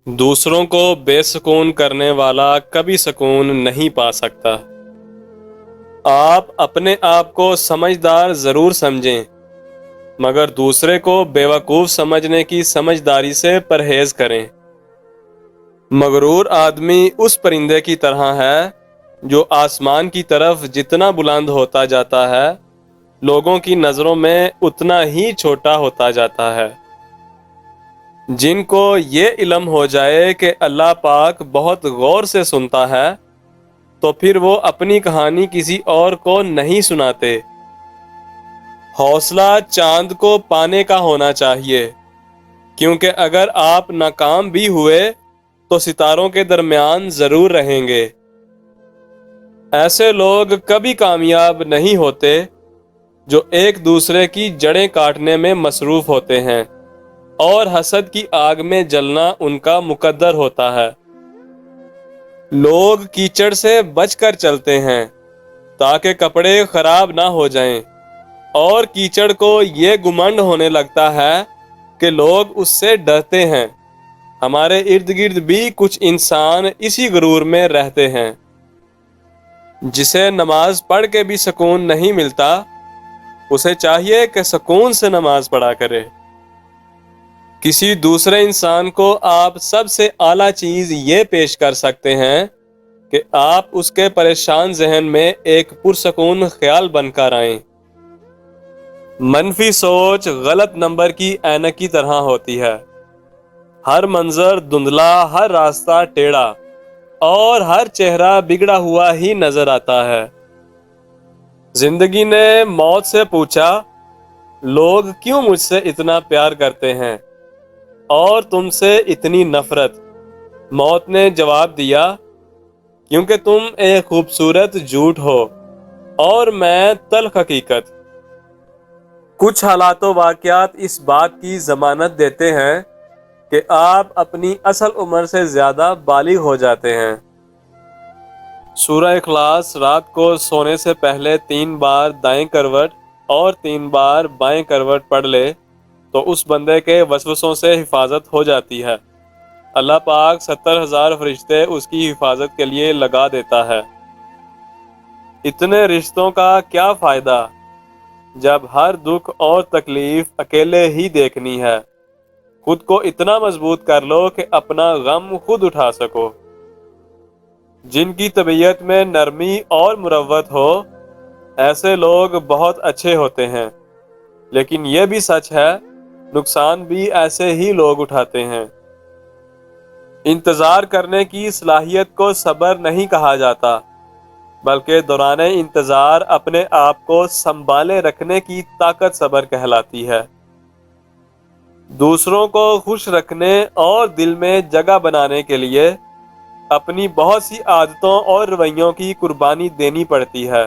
دوسروں کو بے سکون کرنے والا کبھی سکون نہیں پا سکتا۔ آپ اپنے آپ کو سمجھدار ضرور سمجھیں، مگر دوسرے کو بیوقوف سمجھنے کی سمجھداری سے پرہیز کریں۔ مغرور آدمی اس پرندے کی طرح ہے جو آسمان کی طرف جتنا بلند ہوتا جاتا ہے، لوگوں کی نظروں میں اتنا ہی چھوٹا ہوتا جاتا ہے۔ جن کو یہ علم ہو جائے کہ اللہ پاک بہت غور سے سنتا ہے، تو پھر وہ اپنی کہانی کسی اور کو نہیں سناتے۔ حوصلہ چاند کو پانے کا ہونا چاہیے، کیونکہ اگر آپ ناکام بھی ہوئے تو ستاروں کے درمیان ضرور رہیں گے۔ ایسے لوگ کبھی کامیاب نہیں ہوتے جو ایک دوسرے کی جڑیں کاٹنے میں مصروف ہوتے ہیں، اور حسد کی آگ میں جلنا ان کا مقدر ہوتا ہے۔ لوگ کیچڑ سے بچ کر چلتے ہیں تاکہ کپڑے خراب نہ ہو جائیں، اور کیچڑ کو یہ گمنڈ ہونے لگتا ہے کہ لوگ اس سے ڈرتے ہیں۔ ہمارے ارد گرد بھی کچھ انسان اسی غرور میں رہتے ہیں۔ جسے نماز پڑھ کے بھی سکون نہیں ملتا، اسے چاہیے کہ سکون سے نماز پڑھا کرے۔ کسی دوسرے انسان کو آپ سب سے اعلیٰ چیز یہ پیش کر سکتے ہیں کہ آپ اس کے پریشان ذہن میں ایک پرسکون خیال بن کر آئیں۔ منفی سوچ غلط نمبر کی اینک کی طرح ہوتی ہے۔ ہر منظر دھندلا، ہر راستہ ٹیڑھا، اور ہر چہرہ بگڑا ہوا ہی نظر آتا ہے۔ زندگی نے موت سے پوچھا، لوگ کیوں مجھ سے اتنا پیار کرتے ہیں اور تم سے اتنی نفرت؟ موت نے جواب دیا، کیونکہ تم ایک خوبصورت جھوٹ ہو اور میں تلخ حقیقت۔ کچھ حالات و واقعات اس بات کی ضمانت دیتے ہیں کہ آپ اپنی اصل عمر سے زیادہ بالغ ہو جاتے ہیں۔ سورہ اخلاص رات کو سونے سے پہلے 3 بار دائیں کروٹ اور 3 بار بائیں کروٹ پڑھ لے تو اس بندے کے وسوسوں سے حفاظت ہو جاتی ہے۔ اللہ پاک 70,000 فرشتے اس کی حفاظت کے لیے لگا دیتا ہے۔ اتنے رشتوں کا کیا فائدہ جب ہر دکھ اور تکلیف اکیلے ہی دیکھنی ہے؟ خود کو اتنا مضبوط کر لو کہ اپنا غم خود اٹھا سکو۔ جن کی طبیعت میں نرمی اور مروت ہو، ایسے لوگ بہت اچھے ہوتے ہیں، لیکن یہ بھی سچ ہے، نقصان بھی ایسے ہی لوگ اٹھاتے ہیں۔ انتظار کرنے کی صلاحیت کو صبر نہیں کہا جاتا، بلکہ دوران انتظار اپنے آپ کو سنبھالے رکھنے کی طاقت صبر کہلاتی ہے۔ دوسروں کو خوش رکھنے اور دل میں جگہ بنانے کے لیے اپنی بہت سی عادتوں اور رویوں کی قربانی دینی پڑتی ہے۔